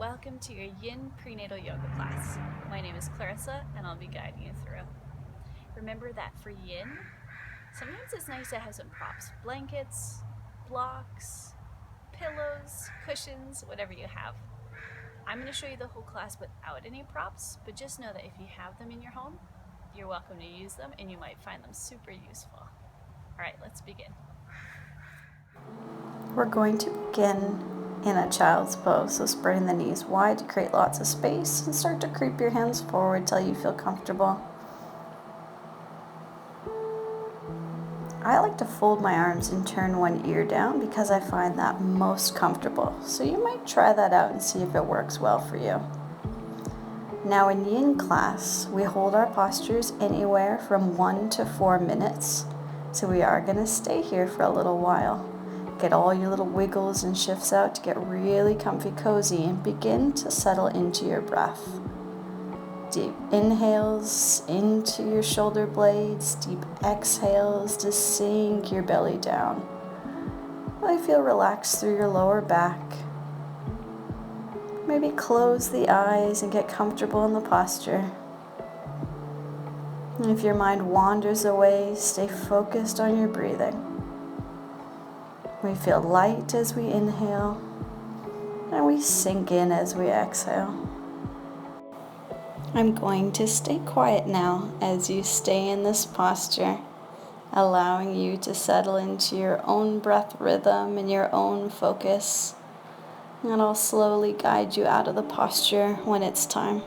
Welcome to your Yin prenatal yoga class. My name is Clarissa and I'll be guiding you through. Remember that for Yin, sometimes it's nice to have some props, blankets, blocks, pillows, cushions, whatever you have. I'm going to show you the whole class without any props, but just know that if you have them in your home, you're welcome to use them and you might find them super useful. All right, let's begin. We're going to begin in a child's pose, so spreading the knees wide to create lots of space and start to creep your hands forward till you feel comfortable. I like to fold my arms and turn one ear down because I find that most comfortable, so you might try that out and see if it works well for you. Now in Yin class, we hold our postures anywhere from 1 to 4 minutes, so we are going to stay here for a little while. Get all your little wiggles and shifts out to get really comfy cozy and begin to settle into your breath. Deep inhales into your shoulder blades, deep exhales to sink your belly down. Really feel relaxed through your lower back. Maybe close the eyes and get comfortable in the posture. And if your mind wanders away, stay focused on your breathing. We feel light as we inhale, and we sink in as we exhale. I'm going to stay quiet now as you stay in this posture, allowing you to settle into your own breath rhythm and your own focus. And I'll slowly guide you out of the posture when it's time.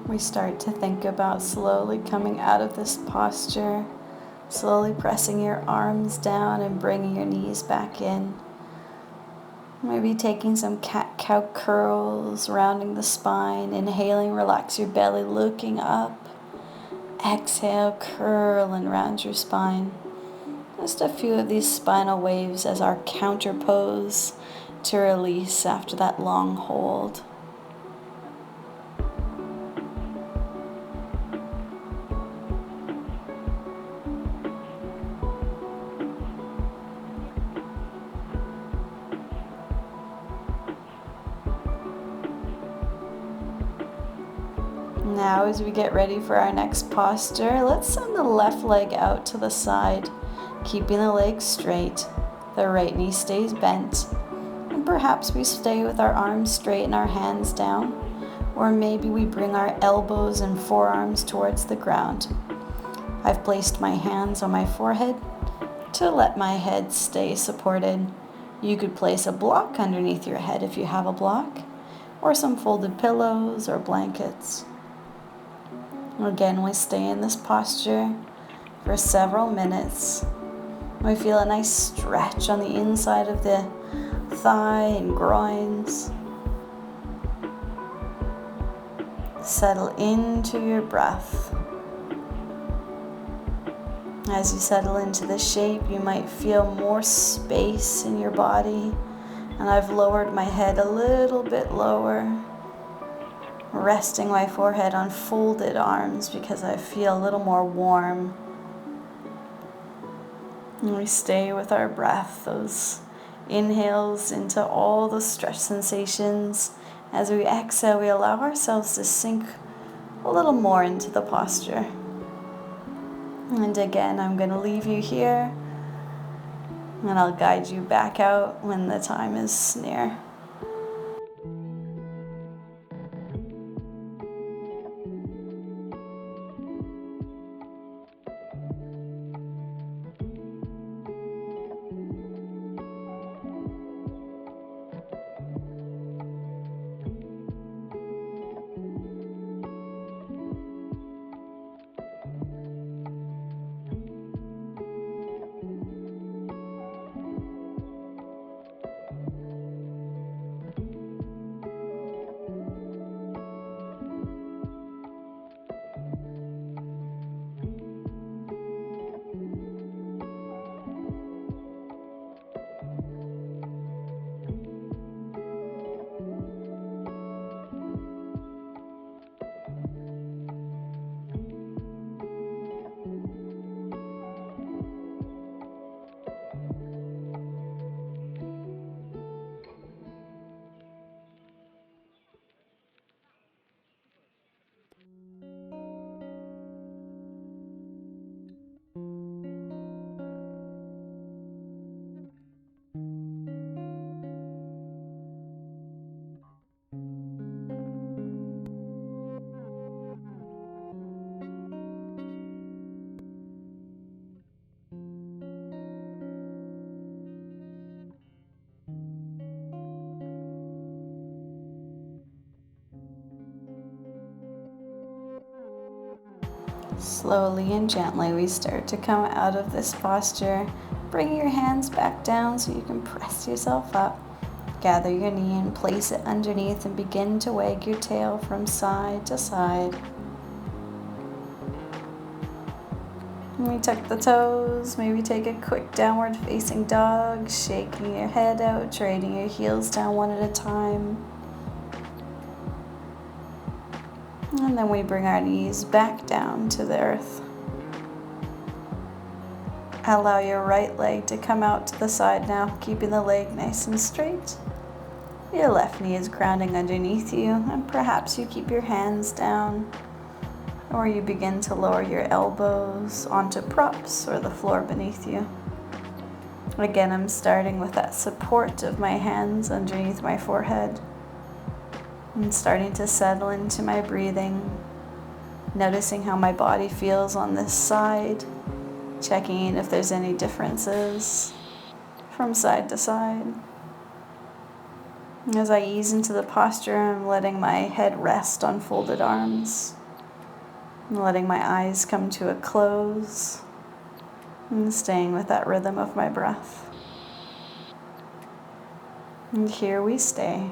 We start to think about slowly coming out of this posture, slowly pressing your arms down and bringing your knees back in. Maybe taking some cat-cow curls, rounding the spine, inhaling, relax your belly, looking up. Exhale, curl and round your spine. Just a few of these spinal waves as our counter pose to release after that long hold. Now as we get ready for our next posture, let's send the left leg out to the side, keeping the legs straight. The right knee stays bent, and perhaps we stay with our arms straight and our hands down, or maybe we bring our elbows and forearms towards the ground. I've placed my hands on my forehead to let my head stay supported. You could place a block underneath your head if you have a block, or some folded pillows or blankets. Again, we stay in this posture for several minutes. We feel a nice stretch on the inside of the thigh and groins. Settle into your breath. As you settle into the shape, you might feel more space in your body. And I've lowered my head a little bit lower, resting my forehead on folded arms because I feel a little more warm. And we stay with our breath, those inhales into all the stretch sensations. As we exhale, we allow ourselves to sink a little more into the posture. And again, I'm going to leave you here, and I'll guide you back out when the time is near. Slowly and gently we start to come out of this posture. Bring your hands back down so you can press yourself up. Gather your knee and place it underneath and begin to wag your tail from side to side. And we tuck the toes, maybe take a quick downward facing dog, shaking your head out, trading your heels down one at a time. And then we bring our knees back down to the earth. Allow your right leg to come out to the side now, keeping the leg nice and straight. Your left knee is grounding underneath you, and perhaps you keep your hands down, or you begin to lower your elbows onto props or the floor beneath you. Again, I'm starting with that support of my hands underneath my forehead. I'm starting to settle into my breathing, noticing how my body feels on this side, checking in if there's any differences from side to side. As I ease into the posture, I'm letting my head rest on folded arms. I'm letting my eyes come to a close and staying with that rhythm of my breath. And here we stay.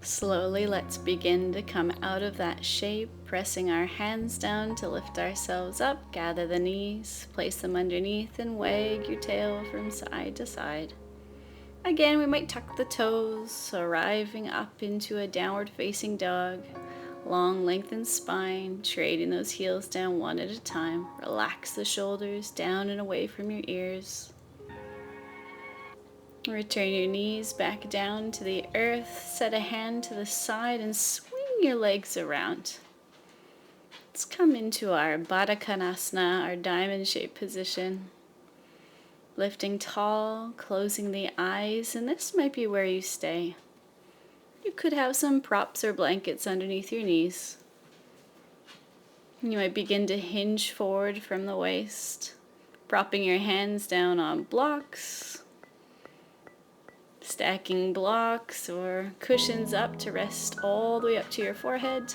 Slowly, let's begin to come out of that shape, pressing our hands down to lift ourselves up. Gather the knees, place them underneath, and wag your tail from side to side. Again, we might tuck the toes, arriving up into a downward facing dog. Long lengthened spine, trading those heels down one at a time. Relax the shoulders down and away from your ears. Return your knees back down to the earth. Set a hand to the side and swing your legs around. Let's come into our Baddha Konasana, our diamond shaped position. Lifting tall, closing the eyes, and this might be where you stay. You could have some props or blankets underneath your knees. You might begin to hinge forward from the waist, propping your hands down on blocks, stacking blocks or cushions up to rest all the way up to your forehead.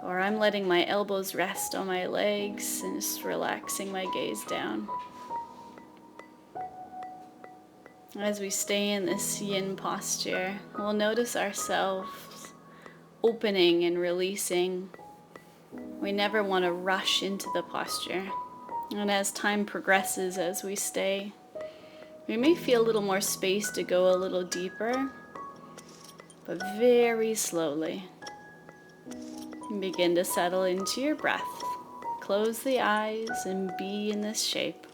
Or I'm letting my elbows rest on my legs and just relaxing my gaze down. As we stay in this yin posture, we'll notice ourselves opening and releasing. We never want to rush into the posture. And as time progresses, as we stay, we may feel a little more space to go a little deeper, but very slowly. Begin to settle into your breath. Close the eyes and be in this shape.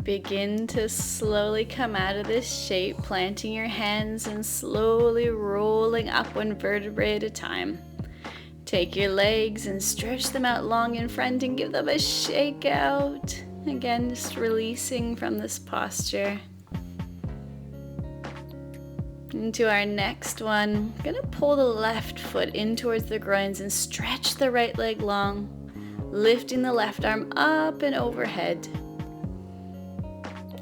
Begin to slowly come out of this shape, planting your hands and slowly rolling up one vertebrae at a time. Take your legs and stretch them out long in front and give them a shake out. Again, just releasing from this posture. Into our next one, I'm gonna pull the left foot in towards the groins and stretch the right leg long, lifting the left arm up and overhead.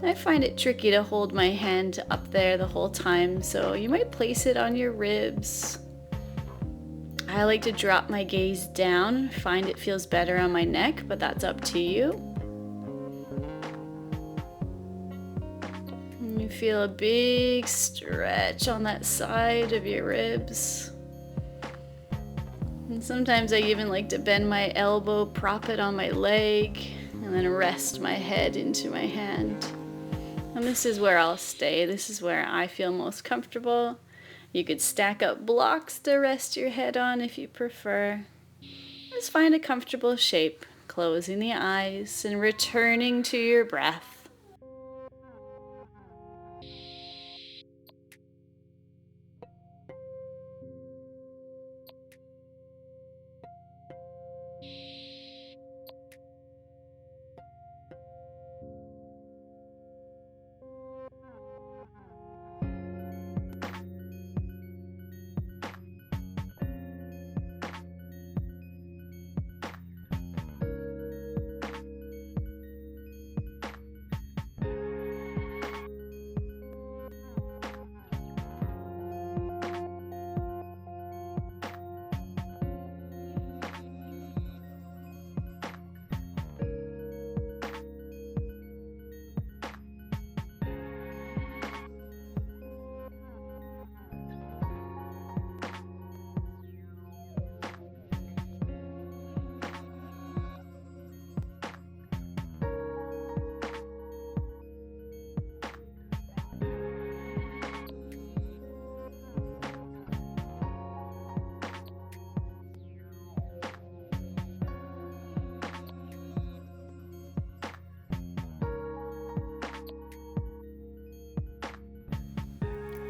I find it tricky to hold my hand up there the whole time, so you might place it on your ribs. I like to drop my gaze down, find it feels better on my neck, but that's up to you. And you feel a big stretch on that side of your ribs. And sometimes I even like to bend my elbow, prop it on my leg, and then rest my head into my hand. And this is where I'll stay. This is where I feel most comfortable. You could stack up blocks to rest your head on if you prefer. Just find a comfortable shape, closing the eyes and returning to your breath.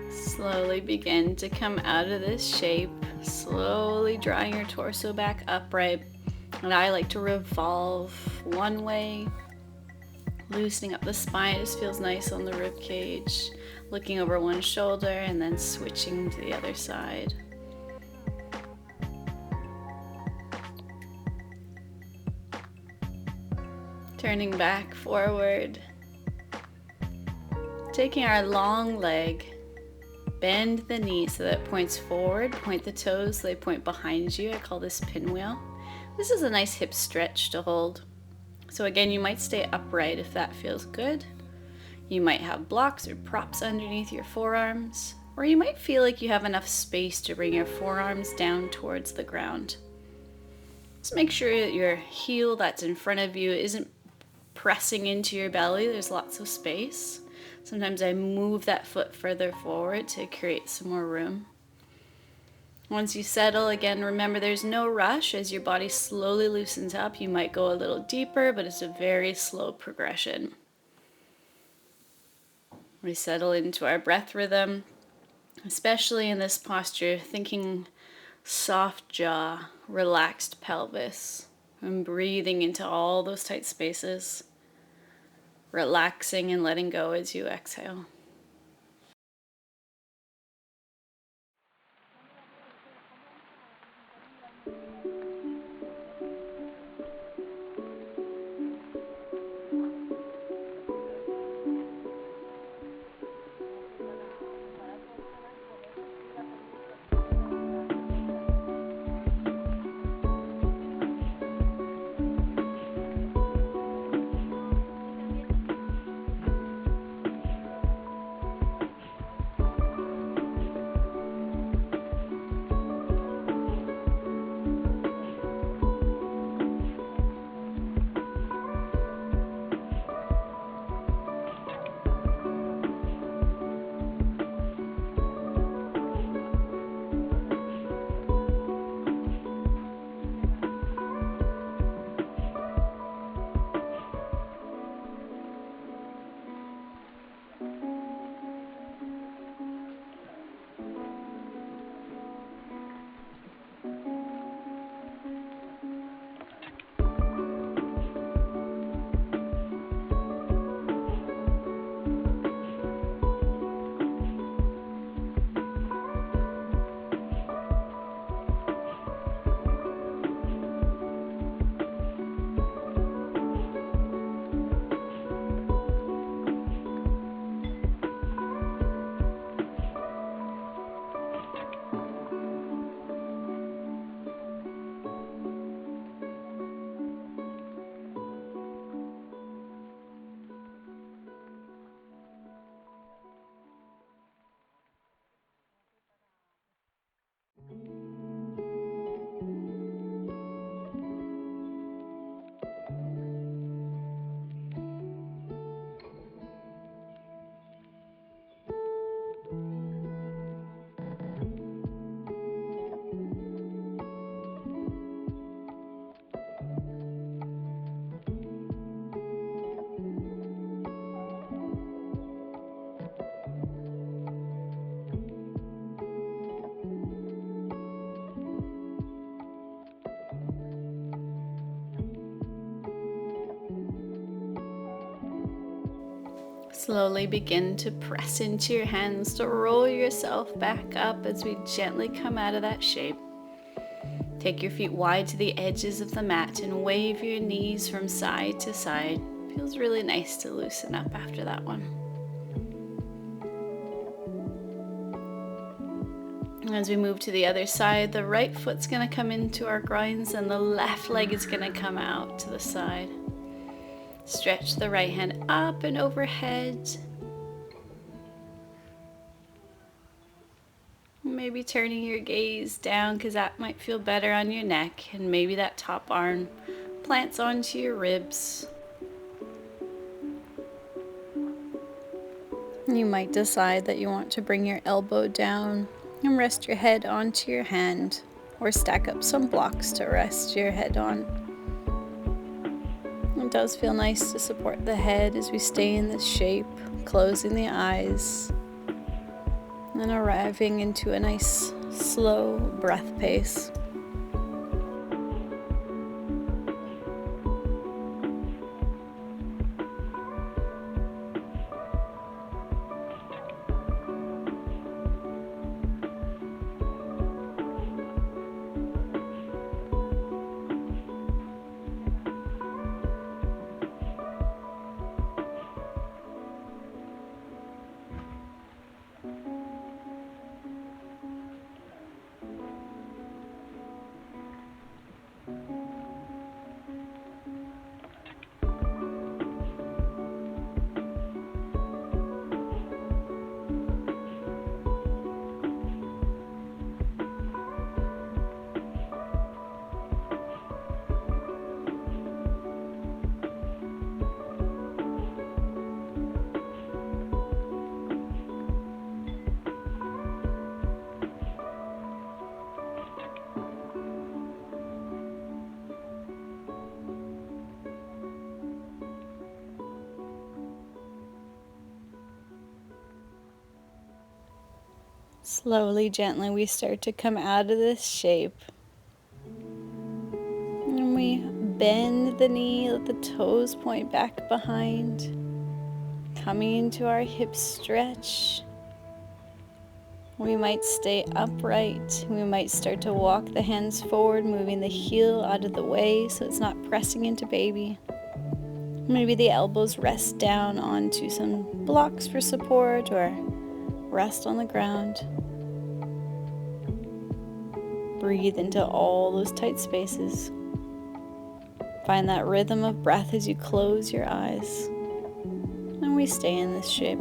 Slowly begin to come out of this shape, slowly drawing your torso back upright. And I like to revolve one way, loosening up the spine. It just feels nice on the rib cage, looking over one shoulder and then switching to the other side. Turning back forward, taking our long leg, bend the knee so that it points forward, point the toes so they point behind you. I call this pinwheel. This is a nice hip stretch to hold. So again, you might stay upright if that feels good. You might have blocks or props underneath your forearms, or you might feel like you have enough space to bring your forearms down towards the ground. Just make sure that your heel that's in front of you isn't pressing into your belly. There's lots of space. Sometimes I move that foot further forward to create some more room. Once you settle, again, remember there's no rush. As your body slowly loosens up, you might go a little deeper, but it's a very slow progression. We settle into our breath rhythm, especially in this posture, thinking soft jaw, relaxed pelvis, and breathing into all those tight spaces. Relaxing and letting go as you exhale. Slowly begin to press into your hands to roll yourself back up as we gently come out of that shape. Take your feet wide to the edges of the mat and wave your knees from side to side. Feels really nice to loosen up after that one. As we move to the other side, the right foot's going to come into our groins and the left leg is going to come out to the side. Stretch the right hand up and overhead. Maybe turning your gaze down because that might feel better on your neck, and maybe that top arm plants onto your ribs. You might decide that you want to bring your elbow down and rest your head onto your hand, or stack up some blocks to rest your head on. It does feel nice to support the head as we stay in this shape, closing the eyes and arriving into a nice slow breath pace. Slowly, gently, we start to come out of this shape. And we bend the knee, let the toes point back behind. Coming into our hip stretch. We might stay upright. We might start to walk the hands forward, moving the heel out of the way so it's not pressing into baby. Maybe the elbows rest down onto some blocks for support or rest on the ground. Breathe into all those tight spaces. Find that rhythm of breath as you close your eyes. And we stay in this shape.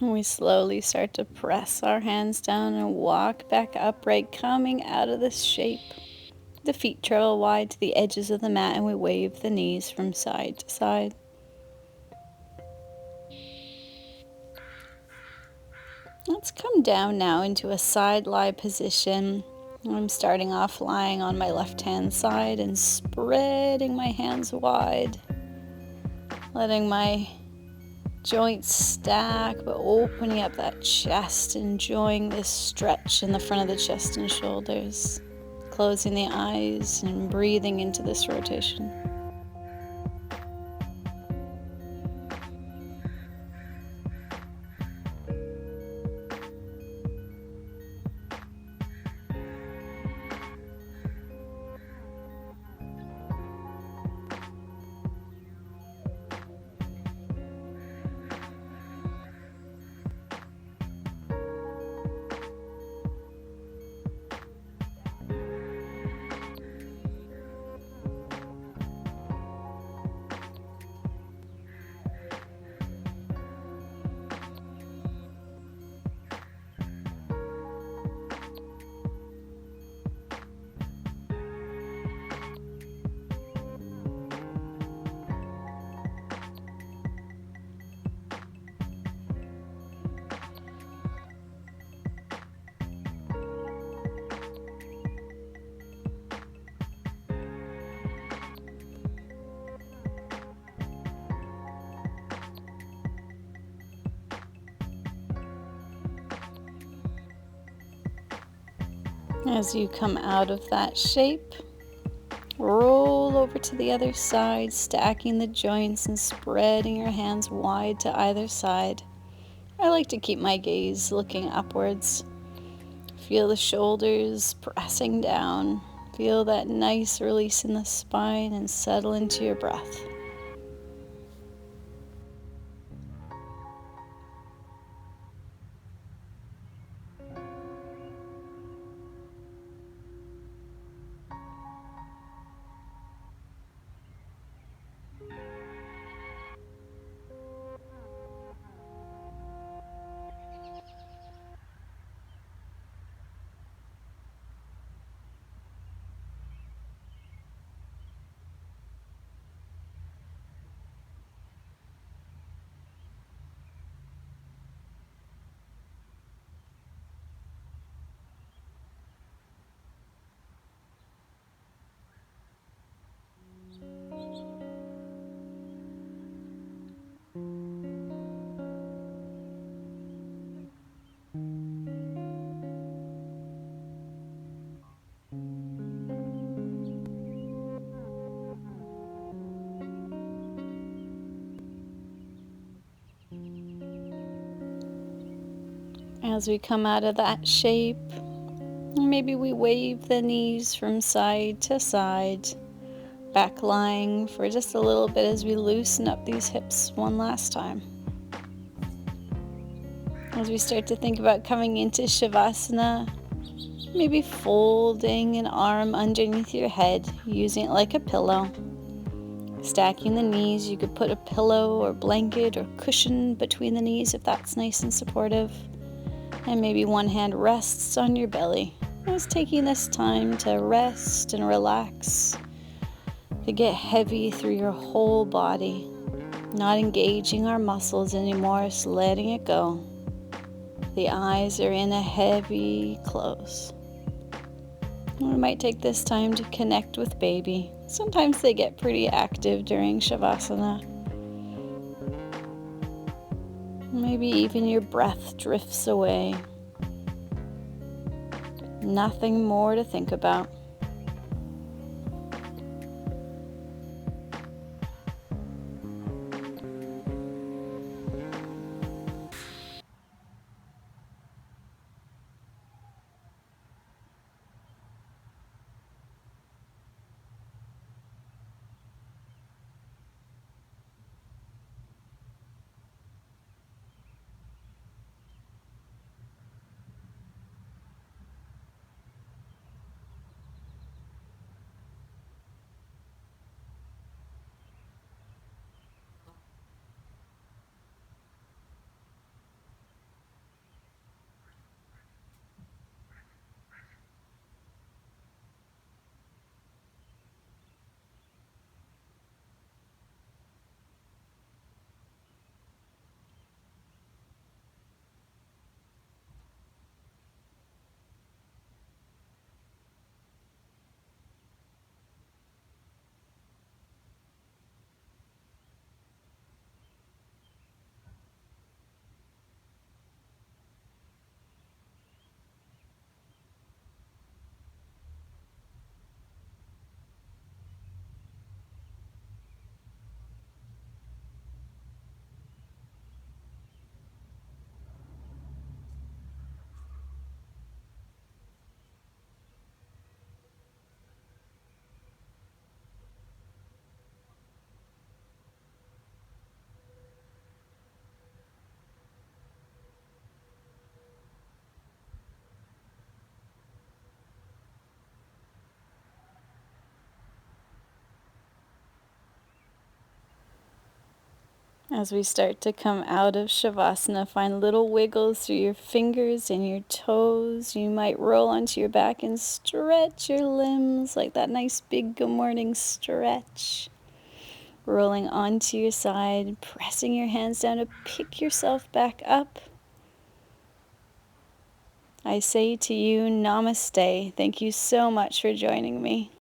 And we slowly start to press our hands down and walk back upright, coming out of this shape. The feet travel wide to the edges of the mat, and we wave the knees from side to side. Let's come down now into a side lie position. I'm starting off lying on my left hand side and spreading my hands wide, letting my joints stack, but opening up that chest, enjoying this stretch in the front of the chest and shoulders, closing the eyes and breathing into this rotation. As you come out of that shape, roll over to the other side, stacking the joints and spreading your hands wide to either side. I like to keep my gaze looking upwards. Feel the shoulders pressing down. Feel that nice release in the spine and settle into your breath. As we come out of that shape, maybe we wave the knees from side to side, back lying for just a little bit as we loosen up these hips one last time. As we start to think about coming into Shavasana, maybe folding an arm underneath your head, using it like a pillow. Stacking the knees, you could put a pillow or blanket or cushion between the knees if that's nice and supportive. And maybe one hand rests on your belly. Just taking this time to rest and relax, to get heavy through your whole body, not engaging our muscles anymore, just letting it go. The eyes are in a heavy close. We might take this time to connect with baby. Sometimes they get pretty active during Shavasana. Maybe even your breath drifts away. Nothing more to think about. As we start to come out of Shavasana, find little wiggles through your fingers and your toes. You might roll onto your back and stretch your limbs like that nice big good morning stretch. Rolling onto your side, pressing your hands down to pick yourself back up. I say to you, namaste. Thank you so much for joining me.